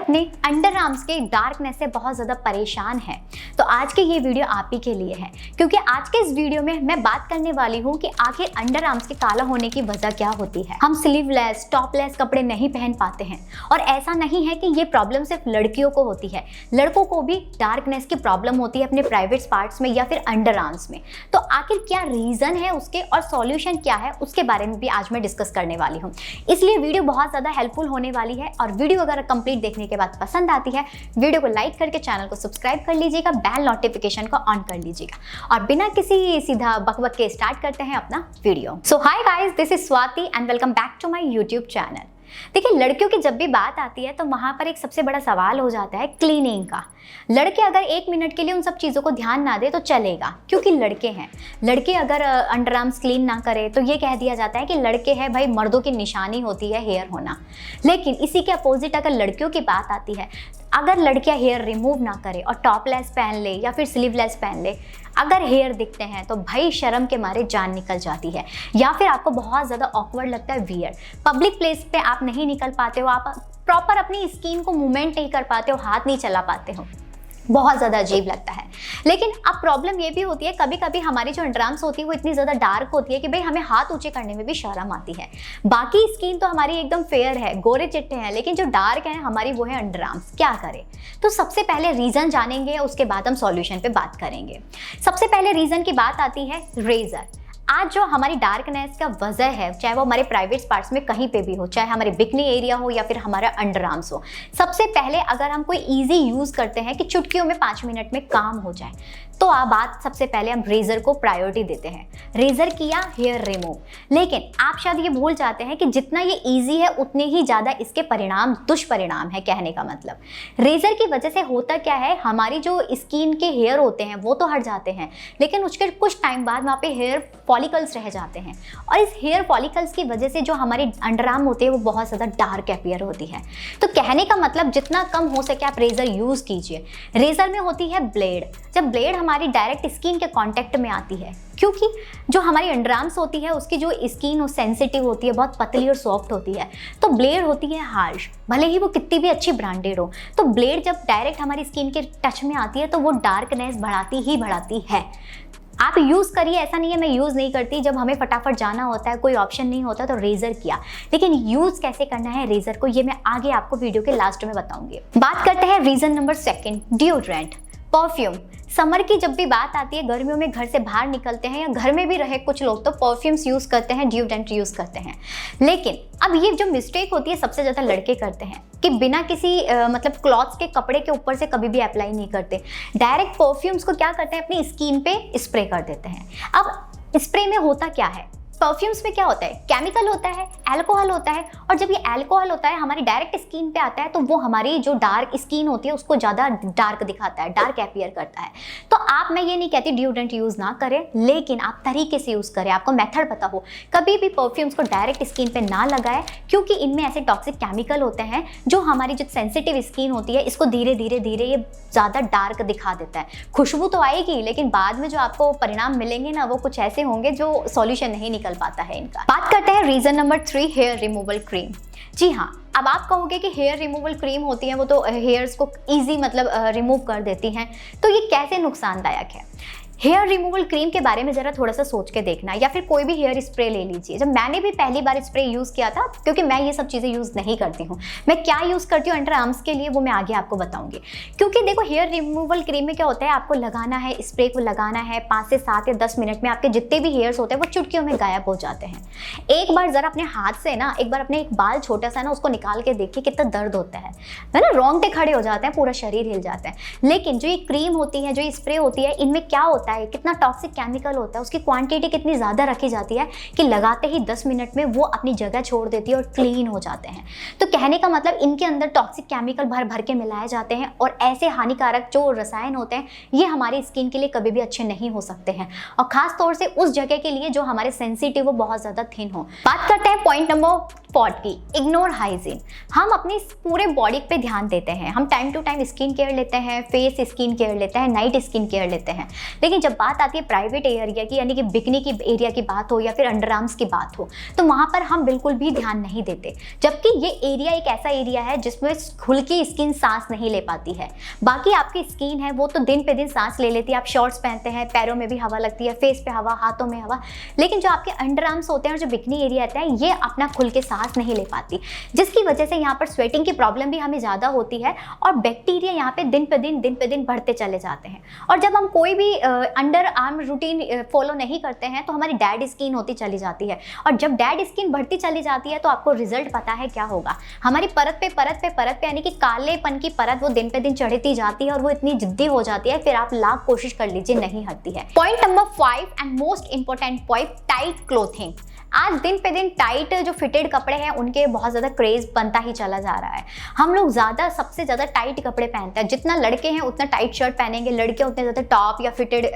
अपने under arms के darkness से बहुत ज़्यादा परेशान है तो आज की ये वीडियो आप ही के लिए है, क्योंकि आज के इस वीडियो में मैं बात करने वाली हूँ कि आखिर अंडर आर्म्स के काला होने की वजह क्या होती है। हम स्लीवलेस टॉपलेस कपड़े नहीं पहन पाते हैं और ऐसा नहीं है कि ये प्रॉब्लम सिर्फ लड़कियों को होती है, लड़कों को भी डार्कनेस की प्रॉब्लम होती है अपने प्राइवेट पार्ट्स में या फिर अंडर आर्म्स में। तो आखिर क्या रीज़न है उसके और सॉल्यूशन क्या है उसके बारे में भी आज मैं डिस्कस करने वाली हूँ, इसलिए वीडियो बहुत ज़्यादा हेल्पफुल होने वाली है। और वीडियो अगर कंप्लीट देखने के बाद पसंद आती है, वीडियो को लाइक करके चैनल को सब्सक्राइब कर लीजिएगा, बेल नोटिफिकेशन को ऑन कर लीजिएगा। और बिना किसी सीधा बकबक के स्टार्ट करते हैं अपना video. So hi guys, this is Swati and welcome back to my YouTube channel. देखिए, लड़कियों की जब भी बात आती है तो वहाँ पर एक सबसे बड़ा सवाल हो जाता है क्लीनिंग का। लड़के अगर 1 मिनट के लिए उन सब चीज़ों को ध्यान ना दे तो चलेगा, क्योंकि लड़के हैं। लड़के अगर अंडर आर्म्स क्लीन ना करे तो ये कह दिया जाता है कि लड़के हैं भाई, मर्दों की निशानी होती है हेयर होना। लेकिन इसी के अपोजिट अगर लड़कियों की बात आती है, अगर लड़कियां हेयर रिमूव ना करे और टॉपलेस पहन ले या फिर स्लीवलेस पहन ले, अगर हेयर दिखते हैं तो भाई शर्म के मारे जान निकल जाती है, या फिर आपको बहुत ज़्यादा ऑकवर्ड लगता है वियर। पब्लिक प्लेस पे आप नहीं निकल पाते हो, आप प्रॉपर अपनी स्किन को मूवमेंट नहीं कर पाते हो, हाथ नहीं चला पाते हो, बहुत ज़्यादा अजीब लगता है। लेकिन अब प्रॉब्लम ये भी होती है, कभी कभी हमारी जो अंडर आर्म्स होती है वो इतनी ज़्यादा डार्क होती है कि भाई हमें हाथ ऊंचे करने में भी शर्म आती है। बाकी स्किन तो हमारी एकदम फेयर है, गोरे चिट्टे हैं, लेकिन जो डार्क है हमारी वो है अंडर आर्म्स। क्या करें? तो सबसे पहले रीज़न जानेंगे, उसके बाद हम सॉल्यूशन पे बात करेंगे। सबसे पहले रीज़न की बात आती है रेजर। आज जो हमारी डार्कनेस का वजह है, चाहे वो हमारे प्राइवेट पार्ट्स में कहीं पे भी हो, चाहे हमारे बिकनी एरिया हो या फिर हमारा अंडर आर्म्स हो, सबसे पहले अगर हम कोई इजी यूज़ करते हैं कि चुटकियों में 5 मिनट में काम हो जाए, तो बात सबसे पहले हम रेज़र को प्रायोरिटी देते हैं। रेज़र किया, हेयर रिमूव। लेकिन आप शायद ये भूल जाते हैं कि जितना ये इजी है उतने ही ज़्यादा इसके परिणाम दुष्परिणाम है। कहने का मतलब, रेज़र की वजह से होता क्या है, हमारी जो स्किन के हेयर होते हैं वो तो हट जाते हैं, लेकिन उसके कुछ टाइम बाद वहाँ पे हेयर फॉलिकल्स रह जाते हैं, और इस हेयर फॉलिकल्स की वजह से जो हमारी अंडर आर्म होते हैं वो बहुत ज़्यादा डार्क अपीयर होती है। तो कहने का मतलब, जितना कम हो सके आप रेज़र यूज़ कीजिए। रेज़र में होती है ब्लेड। जब ब्लेड हमारी डायरेक्ट स्किन के कांटेक्ट में आती है, क्योंकि जो हमारी अंडर आर्म्स होती है उसकी जो स्किन वो सेंसिटिव होती है, बहुत पतली और सॉफ्ट होती है, तो ब्लेड होती है हार्श, भले ही वो कितनी भी अच्छी ब्रांडेड हो। तो ब्लेड जब डायरेक्ट हमारी स्किन के टच में आती है तो वो डार्कनेस बढ़ाती ही बढ़ाती है। आप यूज़ करिए, ऐसा नहीं है मैं यूज़ नहीं करती। जब हमें फटाफट जाना होता है, कोई ऑप्शन नहीं होता, तो रेज़र किया। लेकिन यूज़ कैसे करना है रेज़र को, ये मैं आगे आपको वीडियो के लास्ट में बताऊंगी। बात करते हैं reason number 2, deodorant, perfume. Summer की जब भी बात आती है, गर्मियों में घर से बाहर निकलते हैं या घर में भी रहे कुछ लोग तो परफ्यूम्स यूज़ करते हैं, डिओड्रेंट यूज़ करते हैं। लेकिन अब ये जो मिस्टेक होती है सबसे ज़्यादा लड़के करते हैं कि बिना किसी मतलब क्लॉथ्स के कपड़े के ऊपर से कभी भी अप्लाई नहीं करते, डायरेक्ट परफ्यूम्स को क्या करते हैं, अपनी स्किन पे स्प्रे कर देते हैं। अब स्प्रे में होता क्या है, परफ्यूम्स में क्या होता है, केमिकल होता है, अल्कोहल होता है, और जब ये अल्कोहल होता है हमारी डायरेक्ट स्किन पे आता है तो वो हमारी जो डार्क स्किन होती है उसको ज़्यादा डार्क दिखाता है, डार्क अपीयर करता है। तो मैं ये नहीं कहती डिओड्रेंट यूज़ ना करें, लेकिन आप तरीके से यूज़ करें, आपको मेथड पता हो। कभी भी परफ्यूम्स को डायरेक्ट स्किन पे ना लगाएं, क्योंकि इनमें ऐसे टॉक्सिक केमिकल होते हैं जो हमारी जो सेंसिटिव स्किन होती है इसको धीरे धीरे धीरे ये ज़्यादा डार्क दिखा देता है। खुशबू तो आएगी, लेकिन बाद में जो आपको परिणाम मिलेंगे ना, वो कुछ ऐसे होंगे जो सॉल्यूशन नहीं निकल पाता है इनका। बात करते हैं reason number 3, hair removal cream. जी हाँ, अब आप कहोगे कि हेयर रिमूवल क्रीम होती है वो तो हेयर्स को ईजी मतलब रिमूव कर देती हैं, तो ये कैसे नुकसानदायक है? हेयर रिमूवल क्रीम के बारे में ज़रा थोड़ा सा सोच के देखना, या फिर कोई भी हेयर स्प्रे ले लीजिए। जब मैंने भी पहली बार स्प्रे यूज़ किया था, क्योंकि मैं ये सब चीज़ें यूज़ नहीं करती हूँ, मैं क्या यूज़ करती हूँ अंडर आर्म्स के लिए वो मैं आगे आपको बताऊँगी। क्योंकि देखो, हेयर रिमूवल क्रीम में क्या होता है, आपको लगाना है, स्प्रे को लगाना है, 5 से 7 या 10 मिनट में आपके जितने भी हेयर्स होते हैं वो चुटकियों में गायब हो जाते हैं। एक बार ज़रा अपने हाथ से ना, एक बार अपने एक बाल छोटा सा ना उसको निकाल के देखिए कितना दर्द होता है ना, रोंगटे खड़े हो जाते हैं, पूरा शरीर हिल जाता है। लेकिन जो ये क्रीम होती है, जो ये स्प्रे होती है, इनमें क्या होता है, कितना टॉक्सिक केमिकल होता है, उसकी क्वांटिटी कितनी ज़्यादा रखी जाती है कि लगाते ही 10 मिनट में वो अपनी जगह छोड़ देती है और क्लीन हो जाते हैं। तो कहने का मतलब, इनके अंदर टॉक्सिक केमिकल भर भर के मिलाए जाते हैं, और ऐसे हानिकारक जो रसायन होते हैं ये हमारी स्किन के लिए कभी भी अच्छे नहीं हो सकते हैं, और ख़ास तौर से उस जगह के लिए जो हमारे सेंसिटिव वो बहुत ज़्यादा थिन हो। बात करते हैं पॉइंट नंबर 40, इग्नोर हाइजीन। हम अपनी पूरे बॉडी पे ध्यान देते हैं, हम time to time skin care लेते हैं, फेस स्किन केयर लेते हैं, नाइट स्किन केयर लेते हैं, लेकिन लेकिन जब बात आती है प्राइवेट एरिया की, यानी कि बिकनी की एरिया की बात हो या फिर अंडर आर्म्स की बात हो, तो वहाँ पर हम बिल्कुल भी ध्यान नहीं देते, जबकि ये एरिया एक ऐसा एरिया है जिसमें खुल की स्किन सांस नहीं ले पाती है। बाकी आपकी स्किन है वो तो दिन पे दिन सांस ले लेती है, आप शॉर्ट्स पहनते हैं, पैरों में भी हवा लगती है, फेस पे हवा, हाथों में हवा, लेकिन जो आपके अंडर आर्म्स होते हैं और जो बिकनी एरिया आता है ये अपना खुल के सांस नहीं ले पाती, जिसकी वजह से यहाँ पर स्वेटिंग की प्रॉब्लम भी हमें ज़्यादा होती है और बैक्टीरिया यहाँ पे दिन पे दिन बढ़ते चले जाते हैं। और जब हम कोई भी अंडर आर्म रूटीन फॉलो नहीं करते हैं तो हमारी डेड स्किन होती चली जाती है, और जब डेड स्किन बढ़ती चली जाती है तो आपको रिजल्ट पता है क्या होगा, हमारी परत पे यानी कि कालेपन की परत वो दिन पे दिन चढ़ती जाती है और वो इतनी जिद्दी हो जाती है, फिर आप लाख कोशिश कर लीजिए नहीं हटती है। Point number 5 and most important point, tight clothing. आज दिन पे दिन टाइट जो फिटेड कपड़े हैं उनके बहुत ज़्यादा क्रेज बनता ही चला जा रहा है। हम लोग सबसे ज़्यादा टाइट कपड़े पहनते हैं, जितना लड़के हैं उतना टाइट शर्ट पहनेंगे, लड़कियां उतने ज़्यादा टॉप या फिटेड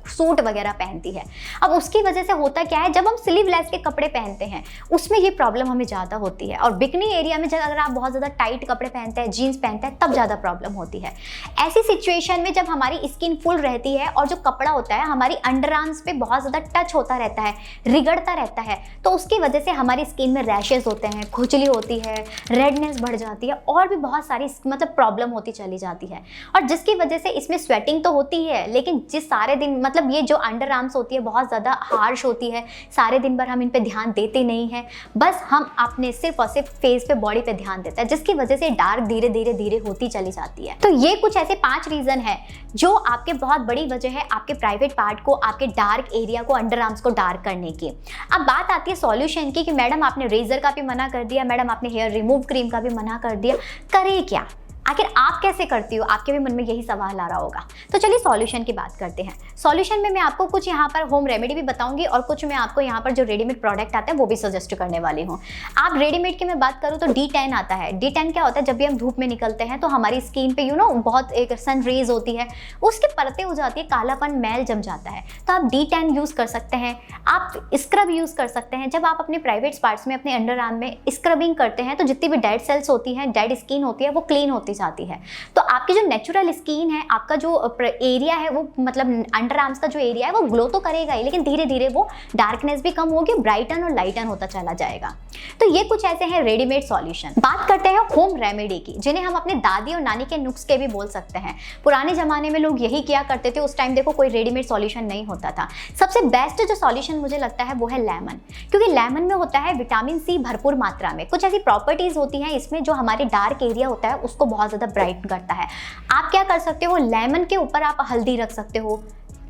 सूट वगैरह पहनती है। अब उसकी वजह से होता क्या है, जब हम स्लीवलेस के कपड़े पहनते हैं उसमें ये प्रॉब्लम हमें ज़्यादा होती है, और बिकनी एरिया में अगर आप बहुत ज़्यादा टाइट कपड़े पहनते हैं, जीन्स पहनते हैं, तब ज़्यादा प्रॉब्लम होती है। ऐसी सिचुएशन में जब हमारी स्किन फुल रहती है और जो कपड़ा होता है हमारी अंडर आर्म्स पे बहुत ज़्यादा टच होता रहता है, रिगड़ता रहता है, तो उसकी वजह से हमारी स्किन में रैशेज होते हैं, खुजली होती है, रेडनेस बढ़ जाती है और भी बहुत सारी मतलब प्रॉब्लम होती चली जाती है। और जिसकी वजह से इसमें स्वेटिंग तो होती है, लेकिन जिस सारे दिन मतलब ये जो अंडर आर्म्स होती है बहुत ज़्यादा हार्श होती है, सारे दिन भर हम इन पे ध्यान देते नहीं हैं, बस हम अपने सिर्फ और सिर्फ फेस पे, बॉडी पे ध्यान देते हैं, जिसकी वजह से डार्क धीरे होती चली जाती है। तो ये कुछ ऐसे 5 रीज़न है जो आपके बहुत बड़ी वजह है आपके प्राइवेट पार्ट को, आपके डार्क एरिया को, अंडर आर्म्स को डार्क करने की। अब बात आती है सॉल्यूशन की कि मैडम आपने रेजर का भी मना कर दिया, मैडम आपने हेयर रिमूव क्रीम का भी मना कर दिया, करे क्या? आखिर आप कैसे करती हो? आपके भी मन में यही सवाल आ रहा होगा। तो चलिए सॉल्यूशन की बात करते हैं। सॉल्यूशन में मैं आपको कुछ यहाँ पर होम रेमेडी भी बताऊंगी और कुछ मैं आपको यहाँ पर जो रेडीमेड प्रोडक्ट आता है वो भी सजेस्ट करने वाली हूँ। आप रेडीमेड की मैं बात करूँ तो D10 आता है। D10 क्या होता है, जब भी हम धूप में निकलते हैं तो हमारी स्किन पे बहुत एक सन रेज होती है, उसकी परतें हो जाती है, कालापन, मैल जम जाता है, तो आप D10 यूज़ कर सकते हैं। आप स्क्रब यूज़ कर सकते हैं। जब आप अपने प्राइवेट पार्ट्स में, अपने अंडर आर्म में स्क्रबिंग करते हैं तो जितनी भी डेड सेल्स होती हैं, डेड स्किन होती है, वो क्लीन होती जाती है। तो आपकी जो नेचुरल स्किन है, आपका जो एरिया है, वो मतलब अंडर आर्म्स का जो एरिया है वो ग्लो तो करेगा ही, लेकिन धीरे धीरे वो डार्कनेस भी कम होगी, ब्राइटन और लाइटन होता चला जाएगा। तो ये कुछ ऐसे हैं रेडीमेड सॉल्यूशन। बात करते हैं होम रेमेडी की, जिन्हें हम अपने दादी और नानी के नुस्खे भी बोल सकते हैं। पुराने जमाने में लोग यही किया करते थे, उस टाइम देखो कोई रेडीमेड सॉल्यूशन नहीं होता था। सबसे बेस्ट जो सॉल्यूशन मुझे लगता है वो है लेमन, क्योंकि लेमन में होता है विटामिन सी भरपूर मात्रा में। कुछ ऐसी प्रॉपर्टीज होती हैं इसमें जो हमारे डार्क एरिया होता है उसको बहुत ज्यादा ब्राइट करता है। आप क्या कर सकते हो, लेमन के ऊपर आप हल्दी रख सकते हो,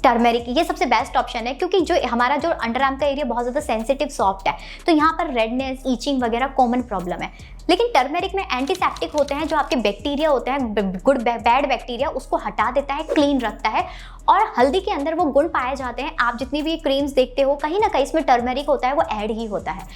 टर्मेरिक, ये सबसे बेस्ट ऑप्शन है, क्योंकि जो हमारा जो अंडर आर्म का एरिया बहुत ज़्यादा सेंसिटिव सॉफ्ट है, तो यहाँ पर रेडनेस, ईचिंग वगैरह कॉमन प्रॉब्लम है। लेकिन टर्मेरिक में एंटीसेप्टिक होते हैं, जो आपके बैक्टीरिया होते हैं, बैड बैक्टीरिया, उसको हटा देता है, क्लीन रखता है। और हल्दी के अंदर वो गुण पाए जाते हैं। आप जितनी भी क्रीम्स देखते हो कहीं ना कहीं इसमें टर्मेरिक होता है, वो ऐड ही होता है।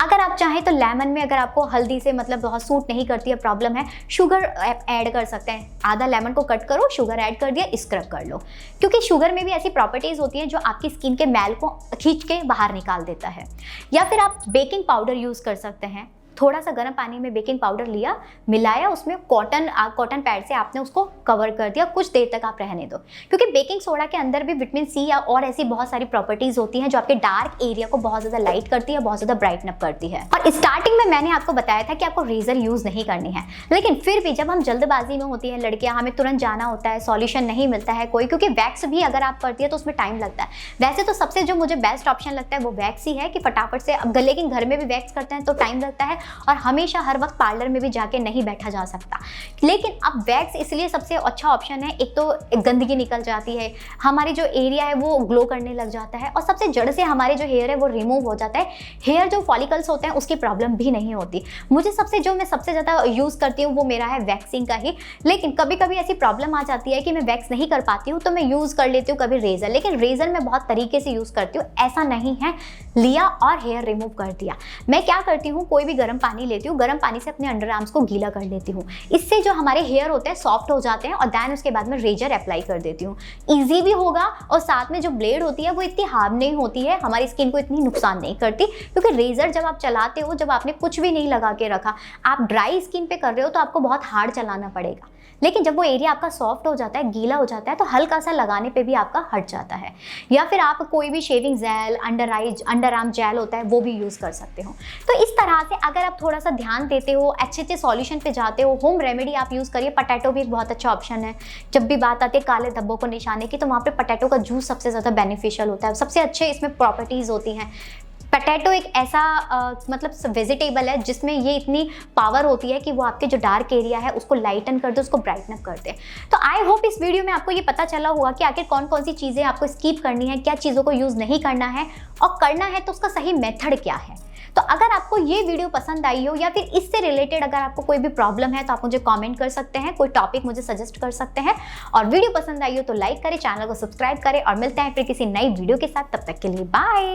अगर आप चाहें तो लेमन में, अगर आपको हल्दी से मतलब बहुत सूट नहीं करती है, प्रॉब्लम है, शुगर ऐड कर सकते हैं। आधा लेमन को कट करो, शुगर ऐड कर दिया, स्क्रब कर लो, क्योंकि शुगर में भी ऐसी प्रॉपर्टीज होती हैं जो आपकी स्किन के मैल को खींच के बाहर निकाल देता है। या फिर आप बेकिंग पाउडर यूज़ कर सकते हैं। थोड़ा सा गर्म पानी में बेकिंग पाउडर लिया, मिलाया, उसमें कॉटन पैड से आपने उसको कवर कर दिया, कुछ देर तक आप रहने दो, क्योंकि बेकिंग सोडा के अंदर भी विटामिन सी या और ऐसी बहुत सारी प्रॉपर्टीज होती हैं जो आपके डार्क एरिया को बहुत ज़्यादा लाइट करती है, बहुत ज़्यादा ब्राइटन अप करती है। और स्टार्टिंग में मैंने आपको बताया था कि आपको रेजर यूज़ नहीं करनी है, लेकिन फिर भी जब हम जल्दबाजी में होती है लड़कियाँ, हमें तुरंत जाना होता है, सॉल्यूशन नहीं मिलता है कोई, क्योंकि वैक्स भी अगर आप करती है तो उसमें टाइम लगता है। वैसे तो सबसे जो मुझे बेस्ट ऑप्शन लगता है वो वैक्स ही है, कि फटाफट से, अब लेकिन घर में भी वैक्स करते हैं तो टाइम लगता है और हमेशा हर वक्त पार्लर में भी जाके नहीं बैठा जा सकता। लेकिन अब वैक्स इसलिए सबसे अच्छा ऑप्शन है, एक तो गंदगी निकल जाती है, हमारी जो एरिया है वो ग्लो करने लग जाता है, और सबसे जड़ से हमारे जो हेयर है वो रिमूव हो जाता है। हेयर जो फॉलिकल्स होते हैं उसकी प्रॉब्लम भी नहीं होती। मुझे मैं सबसे ज़्यादा यूज़ करती हूँ वो मेरा है वैक्सिंग का ही। लेकिन कभी कभी ऐसी प्रॉब्लम आ जाती है कि मैं वैक्स नहीं कर पाती हूँ, तो मैं यूज़ कर लेती हूँ कभी रेजर, लेकिन रेजर मैं बहुत तरीके से यूज़ करती हूँ। ऐसा नहीं है लिया और हेयर रिमूव कर दिया। मैं क्या करती हूँ, कोई भी गर्म गर्म पानी लेती हूँ, गर्म पानी से अपने अंडर आर्म्स को गीला कर लेती हूँ। इससे जो हमारे हेयर होते हैं सॉफ्ट हो जाते हैं और देन उसके बाद में रेजर अप्लाई कर देती हूँ। ईजी भी होगा और साथ में जो ब्लेड होती है वो इतनी हार्ड नहीं होती है, हमारी स्किन को इतनी नुकसान नहीं करती, क्योंकि रेजर जब आप चलाते हो, जब आपने कुछ भी नहीं लगा के रखा, आप ड्राई स्किन पे कर रहे हो तो आपको बहुत हार्ड चलाना पड़ेगा। लेकिन जब वो एरिया आपका सॉफ्ट हो जाता है, गीला हो जाता है, तो हल्का सा लगाने पे भी आपका हट जाता है। या फिर आप कोई भी shaving gel, under arm gel होता है वो भी यूज़ कर सकते हो। तो इस तरह से अगर आप थोड़ा सा ध्यान देते हो, अच्छे अच्छे सॉल्यूशन पे जाते हो, होम रेमेडी आप यूज़ करिए। पोटैटो भी एक बहुत अच्छा ऑप्शन है। जब भी बात आती है काले धब्बों को निशाने की, तो वहाँ पे पोटैटो का जूस सबसे ज़्यादा बेनिफिशियल होता है, सबसे अच्छे इसमें प्रॉपर्टीज़ होती हैं। पोटैटो एक ऐसा मतलब वेजिटेबल है जिसमें ये इतनी पावर होती है कि वो आपके जो डार्क एरिया है उसको लाइटन कर दे, उसको ब्राइटन अप कर दे। तो आई होप इस वीडियो में आपको ये पता चला होगा कि आखिर कौन कौन सी चीज़ें आपको स्किप करनी है, क्या चीज़ों को यूज़ नहीं करना है, और करना है तो उसका सही मेथड क्या है। तो अगर आपको ये वीडियो पसंद आई हो या फिर इससे रिलेटेड अगर आपको कोई भी प्रॉब्लम है तो आप मुझे कमेंट कर सकते हैं, कोई टॉपिक मुझे सजेस्ट कर सकते हैं। और वीडियो पसंद आई हो तो लाइक करें, चैनल को सब्सक्राइब करें, और मिलते हैं फिर किसी नई वीडियो के साथ। तब तक के लिए बाय।